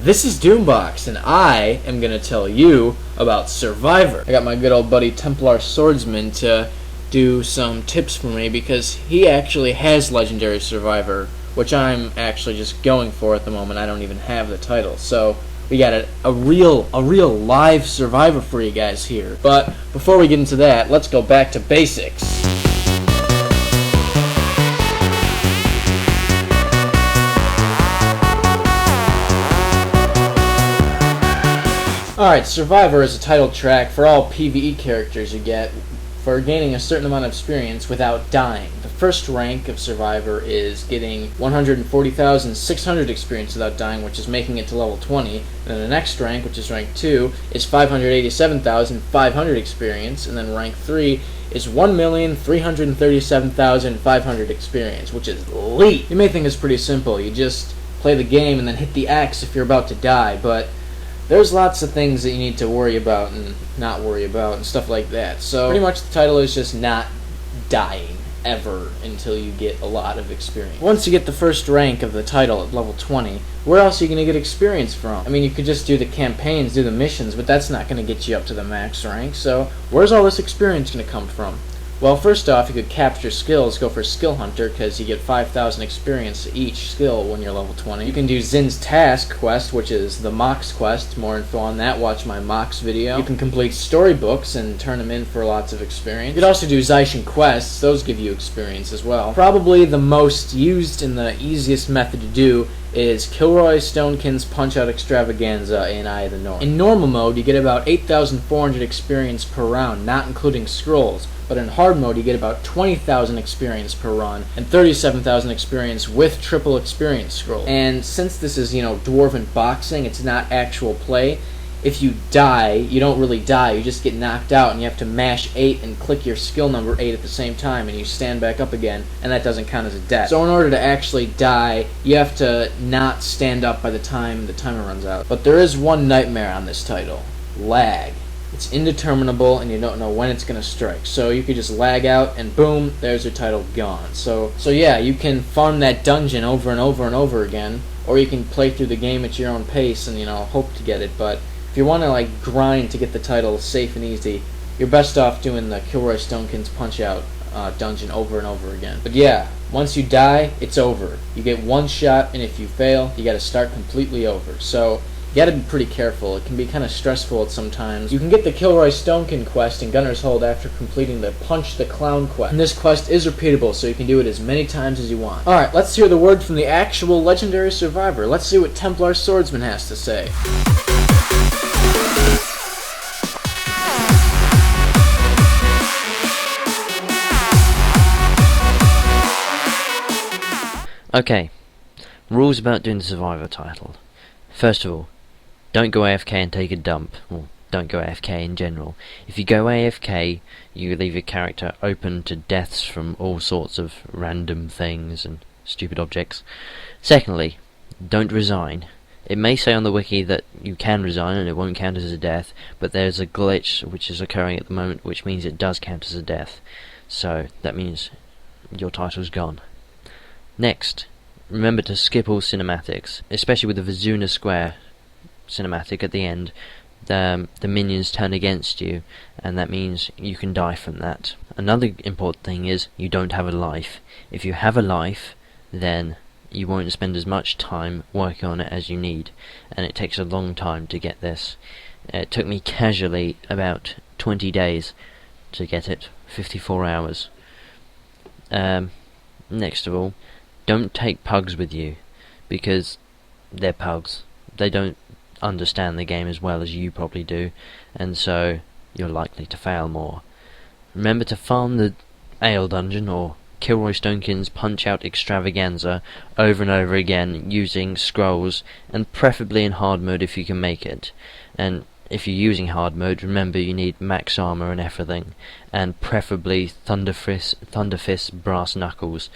This is Doombox, and I am going to tell you about Survivor. I got my good old buddy Templar Swordsman to do some tips for me because he actually has Legendary Survivor, which I'm actually just going for at the moment. I don't even have the title, so we got a real live Survivor for you guys here. But before we get into that, let's go back to basics. Alright, Survivor is a title track for all PvE characters you get for gaining a certain amount of experience without dying. The first rank of Survivor is getting 140,600 experience without dying, which is making it to level 20. And then the next rank, which is rank 2, is 587,500 experience. And then rank 3 is 1,337,500 experience, which is elite. You may think it's pretty simple. You just play the game and then hit the X if you're about to die, but there's lots of things that you need to worry about and not worry about and stuff like that. So pretty much the title is just not dying ever until you get a lot of experience. Once you get the first rank of the title at level 20, where else are you going to get experience from? I mean, you could just do the campaigns, do the missions, but that's not going to get you up to the max rank. So where's all this experience going to come from? Well, first off, you could capture skills, go for Skill Hunter, because you get 5,000 experience each skill when you're level 20. You can do Zin's Task quest, which is the Mox quest. More info on that, watch my Mox video. You can complete storybooks and turn them in for lots of experience. You could also do Zaishin quests, those give you experience as well. Probably the most used and the easiest method to do is Kilroy Stonekin's Punch-Out Extravaganza in Eye of the North. In normal mode, you get about 8,400 experience per round, not including scrolls. But in hard mode, you get about 20,000 experience per run and 37,000 experience with triple experience scroll. And since this is, dwarven boxing, it's not actual play. If you die, you don't really die, you just get knocked out and you have to mash 8 and click your skill number 8 at the same time and you stand back up again, and that doesn't count as a death. So in order to actually die, you have to not stand up by the time the timer runs out. But there is one nightmare on this title: lag. It's indeterminable and you don't know when it's going to strike. So you could just lag out and boom, there's your title gone. So yeah, you can farm that dungeon over and over and over again, or you can play through the game at your own pace and hope to get it. But if you want to grind to get the title safe and easy, you're best off doing the Kilroy Stonekin's Punch-Out dungeon over and over again. But yeah, once you die, it's over. You get one shot, and if you fail, you got to start completely over. So you gotta be pretty careful. It can be kind of stressful sometimes. You can get the Kilroy Stonekin quest in Gunner's Hold after completing the Punch the Clown quest. And this quest is repeatable, so you can do it as many times as you want. Alright, let's hear the word from the actual Legendary Survivor. Let's see what Templar Swordsman has to say. Okay, rules about doing the Survivor title. First of all, don't go AFK and take a dump. Well, don't go AFK in general. If you go AFK, you leave your character open to deaths from all sorts of random things and stupid objects. Secondly, don't resign. It may say on the wiki that you can resign and it won't count as a death, but there's a glitch which is occurring at the moment which means it does count as a death. So that means your title's gone. Next, remember to skip all cinematics, especially with the Vizuna Square cinematic at the end. The minions turn against you, and that means you can die from that. Another important thing is you don't have a life. If you have a life, then you won't spend as much time working on it as you need, and it takes a long time to get this. It took me casually about 20 days to get it, 54 hours. Next of all, don't take pugs with you, because they're pugs. They don't understand the game as well as you probably do, and so you're likely to fail more. Remember to farm the Ale Dungeon or Kilroy Stonekin's Punch-Out Extravaganza over and over again using scrolls, and preferably in hard mode if you can make it. And if you're using hard mode, remember you need max armor and everything, and preferably Thunderfist Brass Knuckles,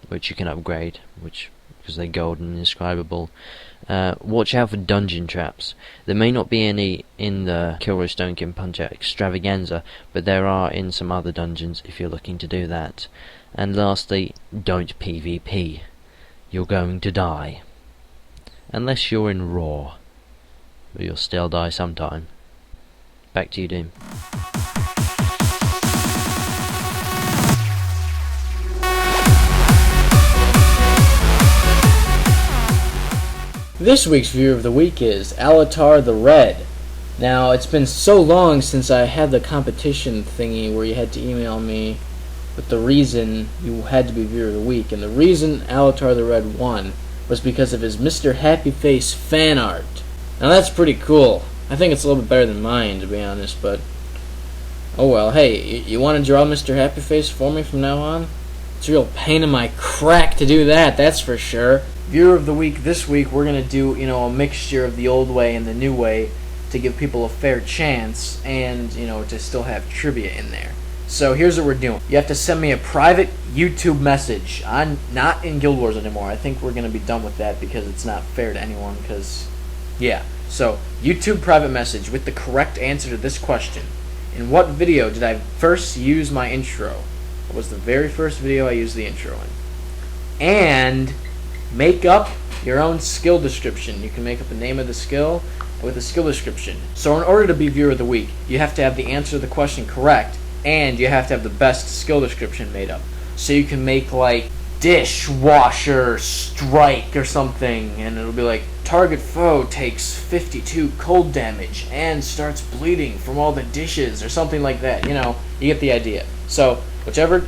which you can upgrade, because they're gold and indescribable. Watch out for dungeon traps. There may not be any in the Kilroy Stonekin Punch-Out Extravaganza, but there are in some other dungeons if you're looking to do that. And lastly, don't PvP. You're going to die. Unless you're in Raw. But you'll still die sometime. Back to you, Doom. This week's viewer of the week is Alatar the Red. Now, it's been so long since I had the competition thingy where you had to email me with the reason you had to be viewer of the week, and the reason Alatar the Red won was because of his Mr. Happy Face fan art. Now that's pretty cool. I think it's a little bit better than mine, to be honest, but oh well. Hey, you want to draw Mr. Happy Face for me from now on? It's a real pain in my crack to do that, that's for sure. Viewer of the week this week, we're going to do, a mixture of the old way and the new way to give people a fair chance and, to still have trivia in there. So here's what we're doing. You have to send me a private YouTube message. I'm not in Guild Wars anymore. I think we're going to be done with that because it's not fair to anyone because, yeah. So, YouTube private message with the correct answer to this question. In what video did I first use my intro? What was the very first video I used the intro in? And make up your own skill description. You can make up the name of the skill with a skill description. So in order to be viewer of the week, you have to have the answer to the question correct, and you have to have the best skill description made up. So you can make like dishwasher strike or something, and it'll be like target foe takes 52 cold damage and starts bleeding from all the dishes or something like that. You get the idea. So whichever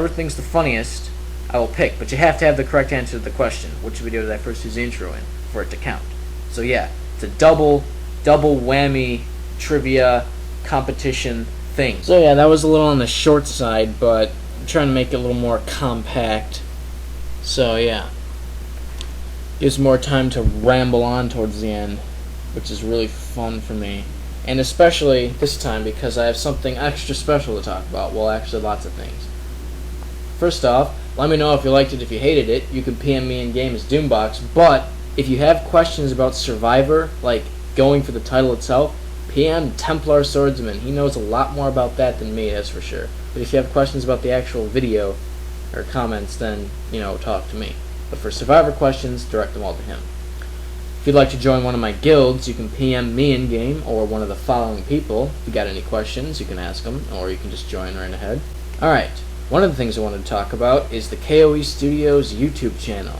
thing's the funniest, I will pick. But you have to have the correct answer to the question. Which video did I first use the intro in for it to count? So yeah, it's a double whammy trivia competition thing. So yeah, that was a little on the short side, but I'm trying to make it a little more compact. So yeah, gives more time to ramble on towards the end, which is really fun for me. And especially this time because I have something extra special to talk about. Well, actually lots of things. First off, let me know if you liked it. If you hated it, you can PM me in game as Doombox. But if you have questions about Survivor, like going for the title itself, PM Templar Swordsman. He knows a lot more about that than me, that's for sure. But if you have questions about the actual video or comments, then, talk to me. But for Survivor questions, direct them all to him. If you'd like to join one of my guilds, you can PM me in game or one of the following people. If you got any questions, you can ask them, or you can just join right ahead. Alright. One of the things I wanted to talk about is the KOE Studios YouTube channel.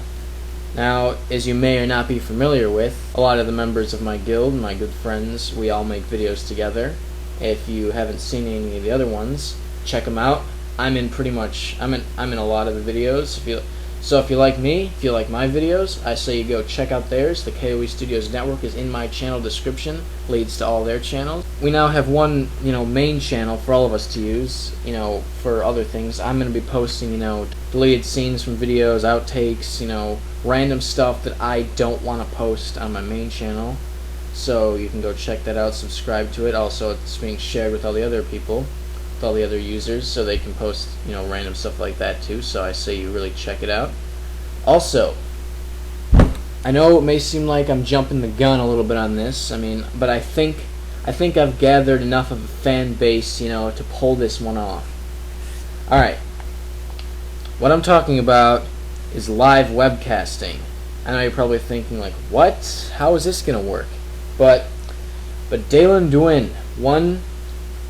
Now, as you may or not be familiar with, a lot of the members of my guild, my good friends, we all make videos together. If you haven't seen any of the other ones, check them out. I'm in a lot of the videos. So if you like me, if you like my videos, I say you go check out theirs. The KOE Studios Network is in my channel description, leads to all their channels. We now have one, main channel for all of us to use, for other things. I'm going to be posting, deleted scenes from videos, outtakes, random stuff that I don't want to post on my main channel. So you can go check that out, subscribe to it. Also, it's being shared with all the other people, with all the other users, so they can post, random stuff like that too. So I say you really check it out. Also, I know it may seem like I'm jumping the gun a little bit on this. But I think I've gathered enough of a fan base, to pull this one off. All right. What I'm talking about is live webcasting. I know you're probably thinking like, what? How is this gonna work? But Dalen Duin, one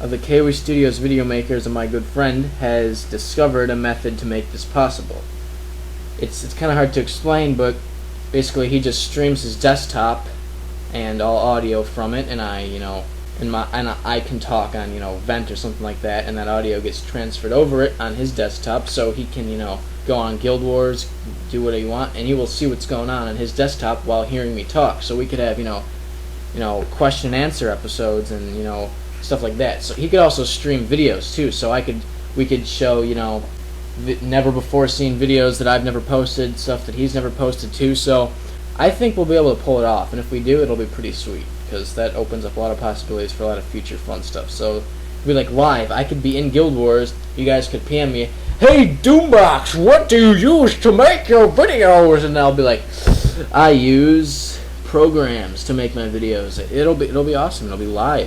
of the KOE Studios video makers and my good friend, has discovered a method to make this possible. It's kind of hard to explain, but basically he just streams his desktop and all audio from it, and I can talk on Vent or something like that, and that audio gets transferred over it on his desktop, so he can go on Guild Wars, do whatever you want, and he will see what's going on his desktop while hearing me talk. So we could have question and answer episodes and stuff like that. So he could also stream videos too. So we could show never before seen videos that I've never posted, stuff that he's never posted too. So I think we'll be able to pull it off, and if we do, it'll be pretty sweet because that opens up a lot of possibilities for a lot of future fun stuff. So it'll be like live. I could be in Guild Wars. You guys could PM me, "Hey Doombox, what do you use to make your videos?" And I'll be like, "I use programs to make my videos." It'll be awesome. It'll be live.